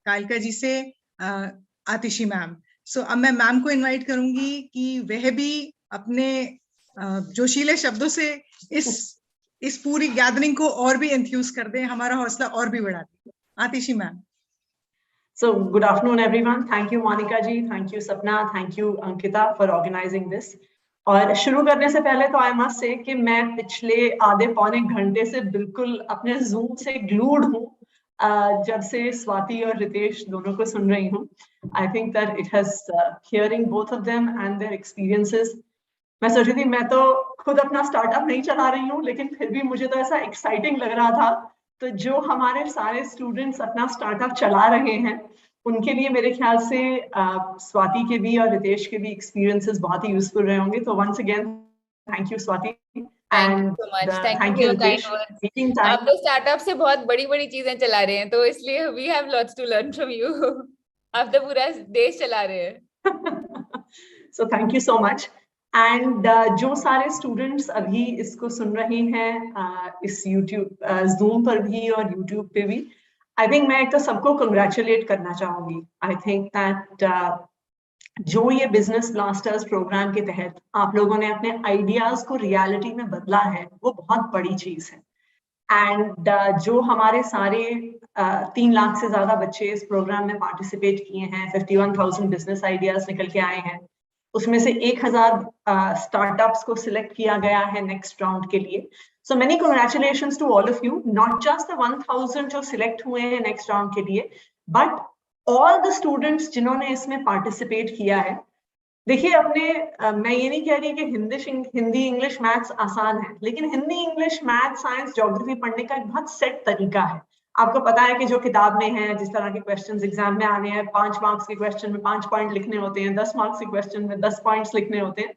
कालका जी से आतिशी मैम। सो अब मैं मैम को इनवाइट करूंगी कि वह भी अपने जोशीले शब्दों से इस पूरी गैदरिंग को और भी एंथ्यूज कर दें, हमारा हौसला और भी बढ़ा दें। आतिशी ma'am. So good afternoon everyone. Thank you Monica ji, thank you Sapna, thank you Ankita for organizing this. और शुरू करने से पहले तो आई मस्ट से कि मैं पिछले आधे पौने घंटे से बिल्कुल अपने जूम से ग्लूड हूँ, जब से स्वाति और रितेश दोनों को सुन रही हूँ। I think that it has hearing both of them and their experiences. मैं सोच रही थी मैं तो खुद अपना स्टार्टअप नहीं चला रही हूँ, लेकिन फिर भी मुझे तो ऐसा एक्साइटिंग लग रहा था। तो जो हमारे सारे स्टूडेंट्स अपना स्टार्टअप चला रहे हैं उनके लिए मेरे ख्याल से स्वाति के भी और रितेश के भी एक्सपीरियंसेस बहुत ही यूजफुल रहे होंगे। तो once again thank you Swati and thank you Ritesh. आप लोग स्टार्टअप से बहुत बड़ी चीजें चला रहे हैं, तो इसलिए we have lots to learn from you. आप तो पूरा देश चला रहे हैं। So thank you so much. And जो सारे स्टूडेंट्स अभी इसको सुन रहे हैं इस यूट्यूब जूम पर भी और यूट्यूब पे भी, आई थिंक मैं एक तो सबको कंग्रेचुलेट करना चाहूंगी। आई थिंक दैट जो ये बिजनेस ब्लास्टर्स प्रोग्राम के तहत आप लोगों ने अपने आइडियाज को रियलिटी में बदला है, वो बहुत बड़ी चीज है। एंड जो हमारे सारे 3 लाख से ज्यादा बच्चे इस प्रोग्राम में पार्टिसिपेट किए हैं, 51,000 बिजनेस आइडियाज निकल के आए हैं, उसमें से 1000 स्टार्टअप्स को सिलेक्ट किया गया है नेक्स्ट राउंड के लिए। So many congratulations to all of you, not just the 1000 जो सिलेक्ट हुए हैं नेक्स्ट राउंड के लिए, बट ऑल द स्टूडेंट्स जिन्होंने इसमें पार्टिसिपेट किया है। देखिए अपने मैं ये नहीं कह रही कि हिंदी इंग्लिश मैथ्स आसान है, लेकिन Hindi English maths science geography पढ़ने का एक बहुत सेट तरीका है। आपको पता है कि जो किताब में है, जिस तरह के क्वेश्चंस एग्जाम में आने हैं, 5 मार्क्स के क्वेश्चन में 5 पॉइंट लिखने होते हैं, 10 मार्क्स के क्वेश्चन में 10 पॉइंट्स लिखने होते हैं।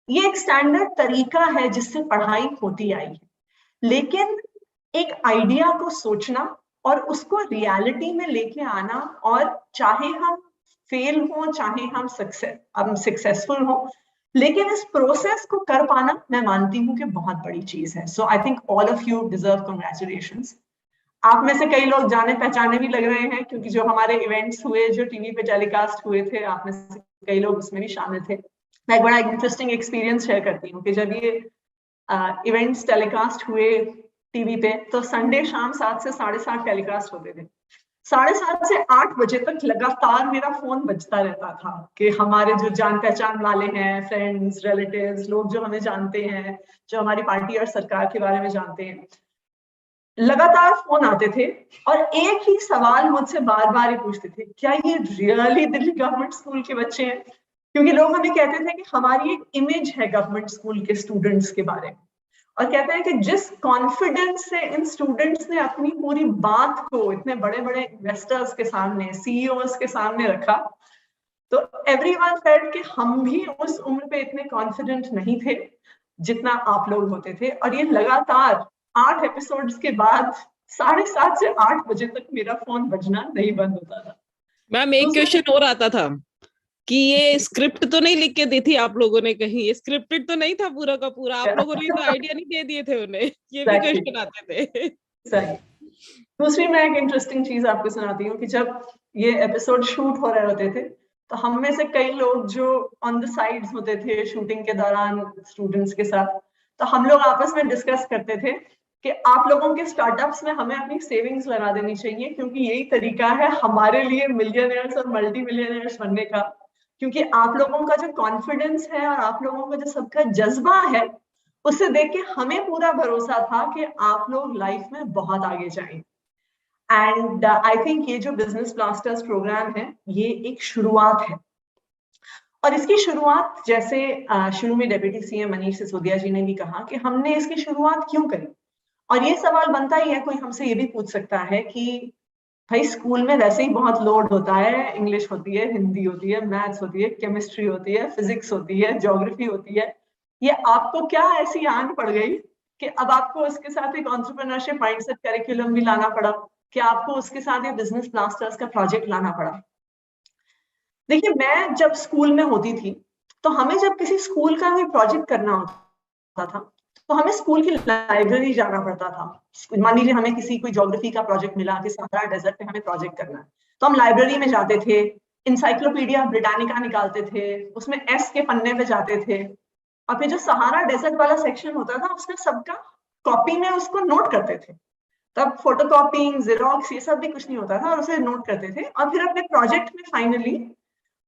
ये एक स्टैंडर्ड तरीका है जिससे पढ़ाई होती आई है। लेकिन एक आइडिया को सोचना और उसको रियलिटी में लेके आना, और चाहे हम फेल हो चाहे हम सक्सेसफुल हो, लेकिन इस प्रोसेस को कर पाना मैं मानती हूँ कि बहुत बड़ी चीज है। So I think all of you deserve congratulations. आप में से कई लोग जाने पहचाने भी लग रहे हैं, क्योंकि जो हमारे इवेंट्स हुए, जो टीवी पे टेलीकास्ट हुए थे, आप में से कई लोग उसमें भी शामिल थे। मैं एक बड़ा इंटरेस्टिंग एक्सपीरियंस शेयर करती हूँ कि जब ये इवेंट्स टेलीकास्ट हुए टीवी पे, तो संडे शाम 7 से 7:30 टेलीकास्ट होते थे। 7:30 से 8 बजे तक लगातार मेरा फोन बजता रहता था कि हमारे जो जान पहचान वाले हैं, फ्रेंड्स, रिलेटिव्स, लोग जो हमें जानते हैं, जो हमारी पार्टी और सरकार के बारे में जानते हैं, लगातार फोन आते थे और एक ही सवाल मुझसे बार बार ही पूछते थे, क्या ये रियली दिल्ली गवर्नमेंट स्कूल के बच्चे हैं? क्योंकि लोग हमें कहते थे कि हमारी एक इमेज है गवर्नमेंट स्कूल के स्टूडेंट्स के बारे में, और कहते हैं कि जिस कॉन्फिडेंस से इन स्टूडेंट्स ने अपनी पूरी बात को इतने बड़े बड़े इन्वेस्टर्स के सामने, सीईओज के सामने रखा, तो एवरीवन फेल्ट कि हम भी उस उम्र पे इतने कॉन्फिडेंट नहीं थे जितना आप लोग होते थे। और ये लगातार 8 एपिसोड्स के बाद 7:30 से 8 बजे तक मेरा फोन बजना नहीं बंद होता था। मैम एक क्वेश्चन और आता था कि ये स्क्रिप्ट तो नहीं लिख के दी थी आप लोगों ने कहीं? ये स्क्रिप्टेड तो नहीं था पूरा का पूरा? आप लोगों ने तो आइडिया नहीं दे दिए थे उन्हें? ये भी क्वेश्चन आते थे। सही। दूसरी मैं एक इंटरेस्टिंग चीज आपको सुनाती हूँ कि जब ये एपिसोड शूट हो रहे होते थे, तो हम में से कई लोग जो ऑन द साइड्स होते थे शूटिंग के दौरान स्टूडेंट्स के साथ, तो हम लोग आपस में डिस्कस करते थे कि आप लोगों के स्टार्टअप्स में हमें अपनी सेविंग्स लगा देनी चाहिए, क्योंकि यही तरीका है हमारे लिए मिलियनियर्स और मल्टी मिलियनियर्स बनने का। क्योंकि आप लोगों का जो कॉन्फिडेंस है और आप लोगों का जो सबका जज्बा है, उससे देख के हमें पूरा भरोसा था कि आप लोग लाइफ में बहुत आगे जाएंगे। एंड आई थिंक ये जो बिजनेस ब्लास्टर्स प्रोग्राम है, ये एक शुरुआत है। और इसकी शुरुआत जैसे शुरू में डेप्यूटी सीएम मनीष सिसोदिया जी ने भी कहा कि हमने इसकी शुरुआत क्यों करी। और ये सवाल बनता ही है, कोई हमसे ये भी पूछ सकता है कि भाई स्कूल में वैसे ही बहुत लोड होता है, इंग्लिश होती है, हिंदी होती है, मैथ्स होती है, केमिस्ट्री होती है, फिजिक्स होती है, ज्योग्राफी होती है, ये आपको क्या ऐसी आन पड़ गई कि अब आपको उसके साथ एक एंटरप्रेन्योरशिप माइंडसेट करिकुलम भी लाना पड़ा, कि आपको उसके साथ एक बिजनेस ब्लास्टर्स का प्रोजेक्ट लाना पड़ा? देखिए, मैं जब स्कूल में होती थी, तो हमें जब किसी स्कूल का कोई प्रोजेक्ट करना होता था, तो हमें स्कूल की लाइब्रेरी जाना पड़ता था। मान लीजिए हमें कोई ज्योग्राफी का प्रोजेक्ट मिला कि सहारा डेजर्ट पे हमें प्रोजेक्ट करना है, तो हम लाइब्रेरी में जाते थे, इंसाइक्लोपीडिया ब्रिटानिका निकालते थे, उसमें एस के पन्ने पे जाते थे, और फिर जो सहारा डेजर्ट वाला सेक्शन होता था उसमें सबका कॉपी में उसको नोट करते थे। तब फोटोकॉपिंग, जेरोक्स, ये सब भी कुछ नहीं होता था, और उसे नोट करते थे, और फिर अपने प्रोजेक्ट में फाइनली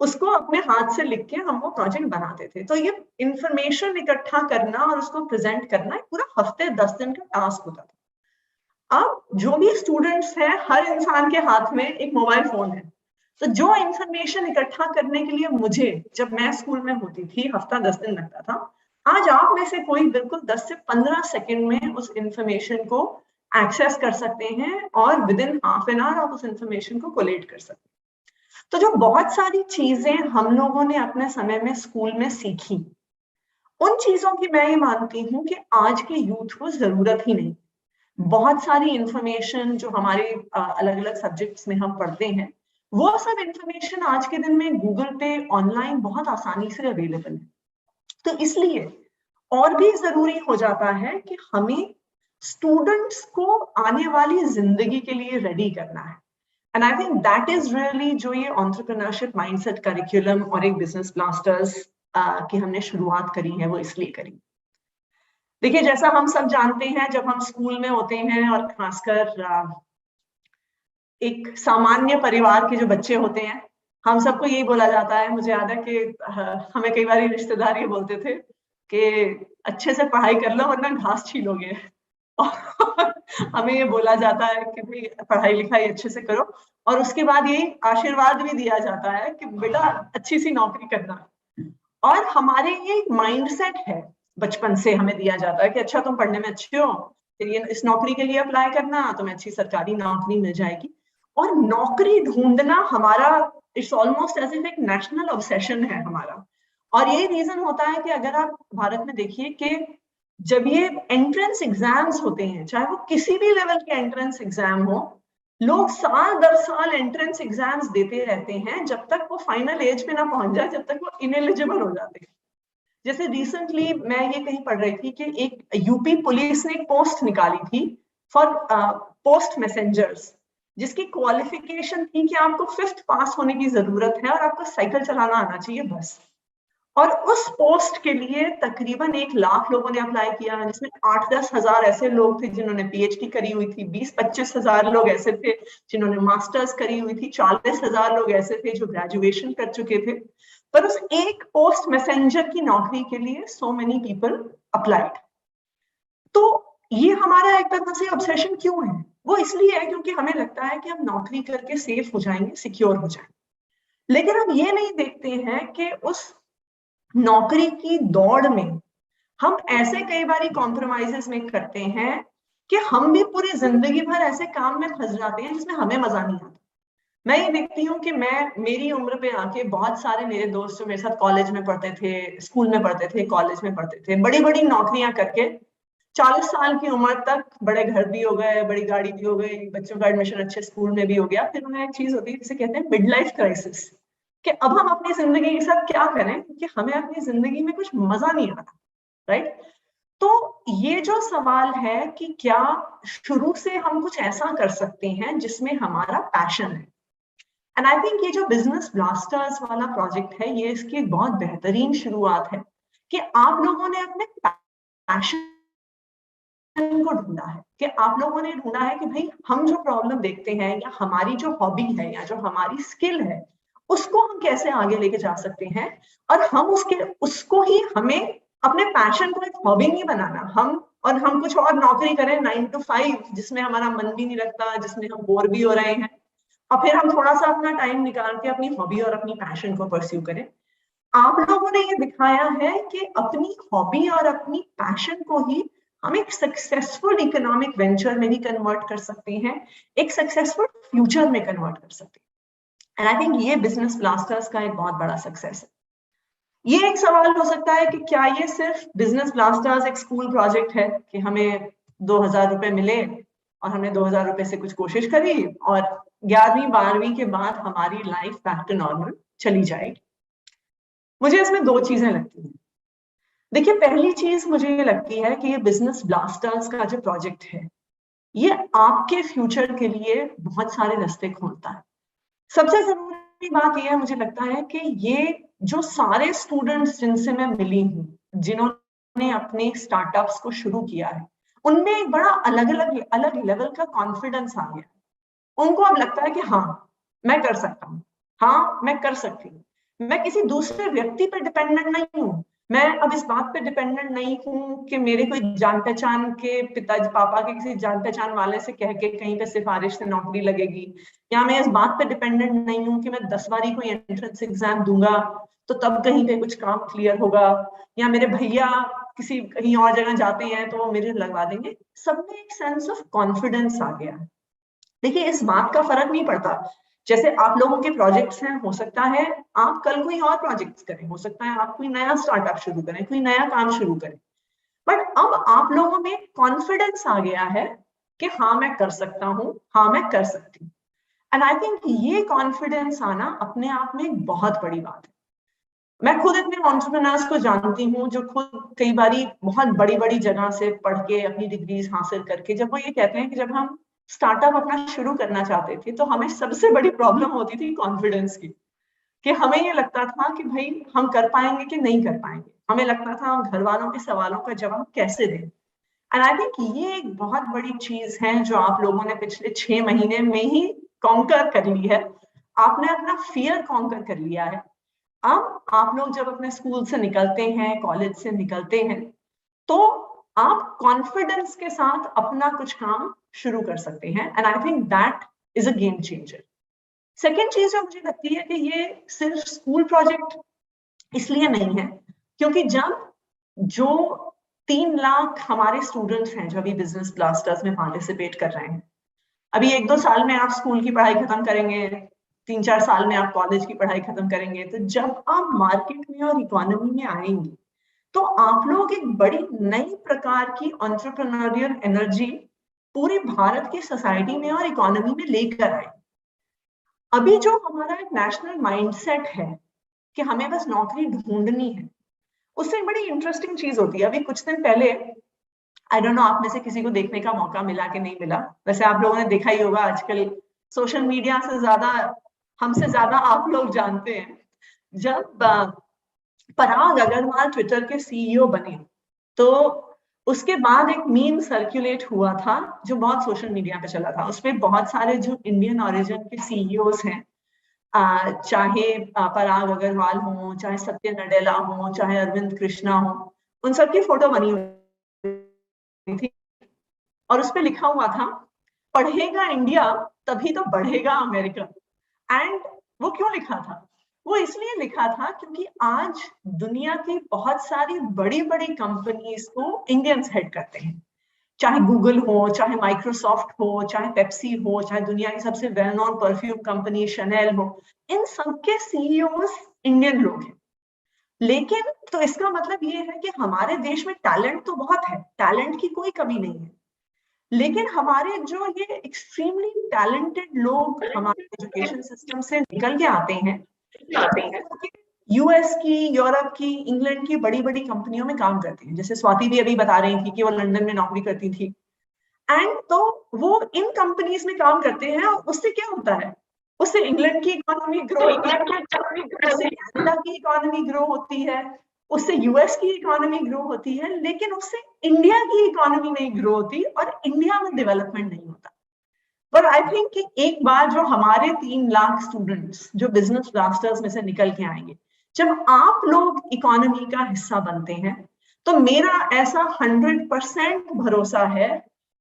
उसको अपने हाथ से लिख के हम वो प्रोजेक्ट बनाते थे। तो ये इंफॉर्मेशन इकट्ठा करना और उसको प्रेजेंट करना एक पूरा हफ्ते 10 दिन का टास्क होता था। अब जो भी स्टूडेंट्स हैं, हर इंसान के हाथ में एक मोबाइल फोन है, तो जो इंफॉर्मेशन इकट्ठा करने के लिए मुझे, जब मैं स्कूल में होती थी, हफ्ता 10 दिन लगता था, आज आप में से कोई बिल्कुल 10 से 15 सेकंड में उस इंफॉर्मेशन को एक्सेस कर सकते हैं, और with in half an hour आप उस इंफॉर्मेशन को कोलेट कर सकते हैं। तो जो बहुत सारी चीजें हम लोगों ने अपने समय में स्कूल में सीखी, उन चीजों की मैं ये मानती हूँ कि आज के यूथ को जरूरत ही नहीं। बहुत सारी इंफॉर्मेशन जो हमारे अलग अलग सब्जेक्ट्स में हम पढ़ते हैं, वो सब इंफॉर्मेशन आज के दिन में गूगल पे ऑनलाइन बहुत आसानी से अवेलेबल है। तो इसलिए और भी जरूरी हो जाता है कि हमें स्टूडेंट्स को आने वाली जिंदगी के लिए रेडी करना है। And I think that is really जो ये एंटरप्रेन्योरशिप माइंडसेट करिकुलम और एक बिजनेस ब्लास्टर्स की हमने शुरुआत करी है, वो इसलिए करी। देखिए, जैसा हम सब जानते हैं, जब हम स्कूल में होते हैं, और खासकर एक सामान्य परिवार के जो बच्चे होते हैं, हम सबको यही बोला जाता है, मुझे याद है कि हमें कई बार रिश्तेदार ये बोलते थे कि अच्छे से पढ़ाई कर लो वरना घास छीलोगे। और हमें ये बोला जाता है कि भाई पढ़ाई लिखाई अच्छे से करो, और उसके बाद यही आशीर्वाद भी दिया जाता है कि बेटा अच्छी सी नौकरी करना। और हमारे ये माइंडसेट है, बचपन से हमें दिया जाता है कि अच्छा तुम पढ़ने में अच्छे हो, फिर ये इस नौकरी के लिए अप्लाई करना, तुम्हें अच्छी सरकारी नौकरी मिल जाएगी। और नौकरी ढूंढना हमारा, इट्स ऑलमोस्ट एज इफ एक नेशनल ऑब्सेशन है हमारा। और ये रीजन होता है कि अगर आप भारत में देखिए कि जब ये एंट्रेंस एग्जाम्स होते हैं, चाहे वो किसी भी लेवल के एंट्रेंस एग्जाम हो, लोग साल दर साल एंट्रेंस एग्जाम्स देते रहते हैं जब तक वो फाइनल एज पे ना पहुंच जाए, जब तक वो इनएलिजिबल हो जाते हैं। जैसे रिसेंटली मैं ये कहीं पढ़ रही थी कि एक यूपी पुलिस ने एक पोस्ट निकाली थी फॉर पोस्ट मैसेंजर्स, जिसकी क्वालिफिकेशन थी कि आपको 5th पास होने की जरूरत है और आपको साइकिल चलाना आना चाहिए बस। और उस पोस्ट के लिए तकरीबन 1 लाख लोगों ने अप्लाई किया, जिसमें 8-10 हजार ऐसे लोग थे जिन्होंने पीएचडी करी हुई थी, 20-25 हजार लोग ऐसे थे जिन्होंने मास्टर्स करी हुई थी, 40 हजार लोग ऐसे थे जो ग्रेजुएशन कर चुके थे। पर उस एक पोस्ट मैसेंजर की नौकरी के लिए सो मेनी पीपल अप्लाइड। तो ये हमारा एक तरह से ऑब्सेशन क्यों है? वो इसलिए है क्योंकि हमें लगता है कि हम नौकरी करके सेफ हो जाएंगे, सिक्योर हो जाएंगे। लेकिन हम ये नहीं देखते हैं कि उस नौकरी की दौड़ में हम ऐसे कई बार कॉम्प्रोमाइजेस में करते हैं कि हम भी पूरी जिंदगी भर ऐसे काम में फंस जाते हैं जिसमें हमें मजा नहीं आता। मैं ये देखती हूँ कि मेरी उम्र पे आके बहुत सारे मेरे दोस्त जो मेरे साथ कॉलेज में पढ़ते थे, स्कूल में पढ़ते थे, कॉलेज में पढ़ते थे, बड़ी बड़ी नौकरियां करके 40 साल की उम्र तक बड़े घर भी हो गए, बड़ी गाड़ी भी हो गई, बच्चों का एडमिशन अच्छे स्कूल में भी हो गया। फिर उन्हें एक चीज होती है जिसे कहते हैं मिड लाइफ क्राइसिस, कि अब हम अपनी जिंदगी के साथ क्या करें, क्योंकि हमें अपनी जिंदगी में कुछ मजा नहीं आ रहा, राइट? तो ये जो सवाल है कि क्या शुरू से हम कुछ ऐसा कर सकते हैं जिसमें हमारा पैशन है। एंड आई थिंक ये जो बिजनेस ब्लास्टर्स वाला प्रोजेक्ट है, ये इसकी एक बहुत बेहतरीन शुरुआत है कि आप लोगों ने अपने पैशन को ढूंढा है, कि आप लोगों ने ढूंढा है कि भाई हम जो प्रॉब्लम देखते हैं, या हमारी जो हॉबी है, या जो हमारी स्किल है, उसको हम कैसे आगे लेके जा सकते हैं। और हम उसको ही हमें अपने पैशन को एक हॉबी नहीं बनाना, हम कुछ और नौकरी करें 9 to 5 जिसमें हमारा मन भी नहीं लगता, जिसमें हम बोर भी हो रहे हैं, और फिर हम थोड़ा सा अपना टाइम निकाल के अपनी हॉबी और अपनी पैशन को परस्यू करें। आप लोगों ने ये दिखाया है कि अपनी हॉबी और अपनी पैशन को ही हम एक सक्सेसफुल इकोनॉमिक वेंचर में भी कन्वर्ट कर सकते हैं, एक सक्सेसफुल फ्यूचर में कन्वर्ट कर सकते हैं। एंड आई थिंक ये बिजनेस ब्लास्टर्स का एक बहुत बड़ा सक्सेस है। ये एक सवाल हो सकता है कि क्या ये सिर्फ बिजनेस ब्लास्टर्स एक स्कूल प्रोजेक्ट है कि हमें 2000 रुपए मिले और हमने 2000 रुपए से कुछ कोशिश करी और 11वीं-12वीं के बाद हमारी लाइफ बैक टू नॉर्मल चली जाएगी। मुझे इसमें 2 चीजें लगती हैं। देखिए, पहली चीज मुझे ये लगती है कि ये बिजनेस ब्लास्टर्स का जो प्रोजेक्ट है, ये आपके फ्यूचर के लिए बहुत सारे रास्ते खोलता है। सबसे जरूरी बात यह है, मुझे लगता है कि ये जो सारे स्टूडेंट्स जिनसे मैं मिली हूँ, जिन्होंने अपने स्टार्टअप्स को शुरू किया है, उनमें एक बड़ा अलग लेवल का कॉन्फिडेंस आ गया। उनको अब लगता है कि हाँ मैं कर सकता हूँ, हाँ मैं कर सकती हूँ, मैं किसी दूसरे व्यक्ति पर डिपेंडेंट नहीं हूँ। मैं अब इस बात पे डिपेंडेंट नहीं हूँ कि मेरे कोई जान पहचान के पिताजी पापा के किसी जान पहचान वाले से कह के कहीं पे सिफारिश से नौकरी लगेगी, या मैं इस बात पे डिपेंडेंट नहीं हूँ कि मैं 10 बारी कोई एंट्रेंस एग्जाम दूंगा तो तब कहीं पे कुछ काम क्लियर होगा, या मेरे भैया किसी कहीं और जगह जाते हैं तो वो मेरे लगवा देंगे। सब में एक सेंस ऑफ कॉन्फिडेंस आ गया। देखिए इस बात का फर्क नहीं पड़ता, जैसे आप लोगों के प्रोजेक्ट्स हैं, हो सकता है आप कल कोई और प्रोजेक्ट्स करें, हो सकता है आप कोई नया स्टार्टअप शुरू करें, कोई नया काम शुरू करें, बट अब आप लोगों में कॉन्फिडेंस आ गया है कि हाँ मैं कर सकता हूँ, हाँ मैं कर सकती हूँ। एंड आई थिंक ये कॉन्फिडेंस आना अपने आप में एक बहुत बड़ी बात है। मैं खुद इतने एंटरप्रेन्योर्स को जानती हूँ जो खुद कई बारी बहुत बड़ी बड़ी जगह से पढ़ के अपनी डिग्रीज हासिल करके, जब वो ये कहते हैं कि जब हम स्टार्टअप अपना शुरू करना चाहते थे तो हमें सबसे बड़ी प्रॉब्लम होती थी कॉन्फिडेंस की, कि हमें ये लगता था कि भाई हम कर पाएंगे कि नहीं कर पाएंगे, हमें लगता था हम घर वालों के सवालों का जवाब कैसे दें। एंड आई थिंक ये एक बहुत बड़ी चीज है जो आप लोगों ने पिछले 6 महीने में ही कॉन्कर कर ली है। आपने अपना फियर कॉन्कर कर लिया है। अब आप लोग जब अपने स्कूल से निकलते हैं, कॉलेज से निकलते हैं, तो आप कॉन्फिडेंस के साथ अपना कुछ काम शुरू कर सकते हैं। And I think that is a game changer. Second चीज जो मुझे लगती है कि ये सिर्फ स्कूल प्रोजेक्ट इसलिए नहीं है क्योंकि जब जो 3 लाख हमारे स्टूडेंट्स हैं जो अभी बिजनेस ब्लास्टर्स में पार्टिसिपेट कर रहे हैं, अभी 1-2 साल में आप स्कूल की पढ़ाई खत्म करेंगे, 3-4 साल में आप कॉलेज की पढ़ाई खत्म करेंगे, तो जब आप मार्केट में और इकोनॉमी में आएंगे तो आप लोग एक बड़ी नई प्रकार की एंटरप्रेन्योरियल एनर्जी पूरे भारत की सोसाइटी में और इकोनॉमी में लेकर आए। अभी जो हमारा एक नेशनल माइंडसेट है कि हमें बस नौकरी ढूंढनी है, उससे बड़ी इंटरेस्टिंग चीज होती है। अभी कुछ दिन पहले, आई डोंट नो आप में से किसी को देखने का मौका मिला कि नहीं मिला, वैसे आप लोगों ने देखा ही होगा, आजकल सोशल मीडिया से ज्यादा हमसे ज्यादा आप लोग जानते हैं, जब पराग अग्रवाल ट्विटर के सीईओ बने तो उसके बाद एक मीम सर्कुलेट हुआ था जो बहुत सोशल मीडिया पे चला था। उसमें बहुत सारे जो इंडियन ओरिजिन के सीईओज हैं, चाहे पराग अग्रवाल हो, चाहे सत्य नडेला हो, चाहे अरविंद कृष्णा हो, उन सबकी फोटो बनी हुई थी और उस पर लिखा हुआ था, पढ़ेगा इंडिया तभी तो बढ़ेगा अमेरिका। एंड वो क्यों लिखा था? वो इसलिए लिखा था क्योंकि आज दुनिया की बहुत सारी बड़ी बड़ी कंपनीज को इंडियंस हेड करते हैं, चाहे गूगल हो, चाहे माइक्रोसॉफ्ट हो, चाहे पेप्सी हो, चाहे दुनिया की सबसे well known perfume company Chanel हो, इन सबके सीईओज इंडियन लोग हैं। लेकिन तो इसका मतलब ये है कि हमारे देश में टैलेंट तो बहुत है, टैलेंट की कोई कमी नहीं है, लेकिन हमारे जो ये एक्सट्रीमली टैलेंटेड लोग हमारे एजुकेशन सिस्टम से निकल के आते हैं यूएस की, यूरोप की, इंग्लैंड की बड़ी बड़ी कंपनियों में काम करते हैं। जैसे स्वाति भी अभी बता रही थी कि वो लंदन में नौकरी करती थी, एंड तो वो इन कंपनीज में काम करते हैं और उससे क्या होता है, उससे इंग्लैंड की इकोनॉमी ग्रो होती है, उससे कनाडा की इकोनॉमी ग्रो होती है, उससे यूएस की इकोनॉमी ग्रो होती है, लेकिन उससे इंडिया की इकोनॉमी नहीं ग्रो होती और इंडिया में डेवलपमेंट नहीं होता। पर आई थिंक कि एक बार जो हमारे 3 लाख स्टूडेंट्स जो बिजनेस ब्लास्टर्स में से निकल के आएंगे, जब आप लोग इकोनॉमी का हिस्सा बनते हैं, तो मेरा ऐसा 100% भरोसा है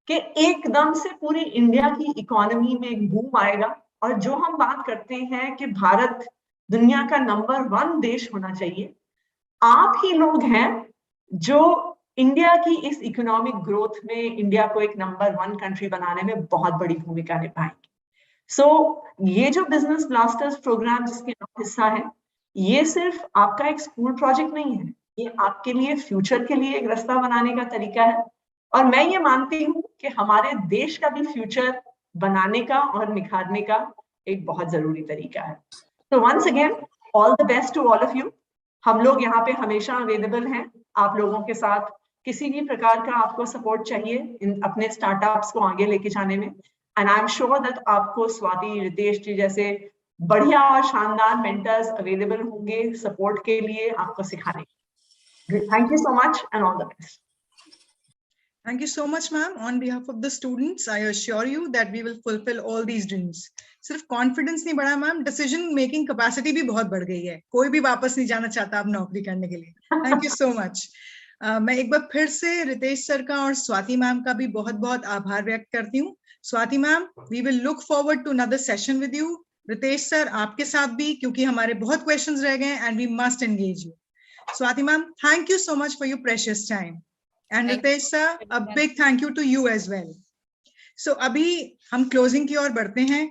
कि एकदम से पूरी इंडिया की इकोनॉमी में एक बूम आएगा। और जो हम बात करते हैं कि भारत दुनिया का नंबर 1 देश होना चाहिए, आप ही लोग हैं जो इंडिया की इस इकोनॉमिक ग्रोथ में इंडिया को एक नंबर 1 कंट्री बनाने में बहुत बड़ी भूमिका निभाएंगे। सो ये जो बिजनेस ब्लास्टर्स प्रोग्राम जिसके आप हिस्सा है, ये सिर्फ आपका एक स्कूल प्रोजेक्ट नहीं है, ये आपके लिए फ्यूचर के लिए एक रास्ता बनाने का तरीका है। और मैं ये मानती हूँ कि हमारे देश का भी फ्यूचर बनाने का और निखारने का एक बहुत जरूरी तरीका है। तो once again all the best to all of you. हम लोग यहाँ पे हमेशा अवेलेबल हैं आप लोगों के साथ, किसी भी प्रकार का आपको सपोर्ट चाहिए इन अपने स्टार्टअप्स को आगे लेके जाने में। And I am sure that आपको स्वाति, रितेश जी जैसे बढ़िया और शानदार मेंटर्स अवेलेबल होंगे सपोर्ट के लिए, आपको सिखाने के। Thank you so much and all the best. Thank you so much, ma'am. On behalf of the students, I assure you that we will fulfill all these dreams. सिर्फ confidence नहीं बढ़ा ma'am, decision making capacity भी बहुत बढ़ गई है। कोई भी वापस नहीं जाना चाहता अब नौकरी करने के लिए। Thank you so much. मैं एक बार फिर से रितेश सर का और स्वाति मैम का भी बहुत बहुत आभार व्यक्त करती हूँ। Swati ma'am, we will look forward to another session with you. Ritesh sir, आपके साथ भी, क्योंकि हमारे बहुत क्वेश्चंस रह गए and we must engage you. Swati ma'am, thank you so much for your precious time. And Ritesh sir, a big thank you to you as well. So अभी हम closing की ओर बढ़ते हैं।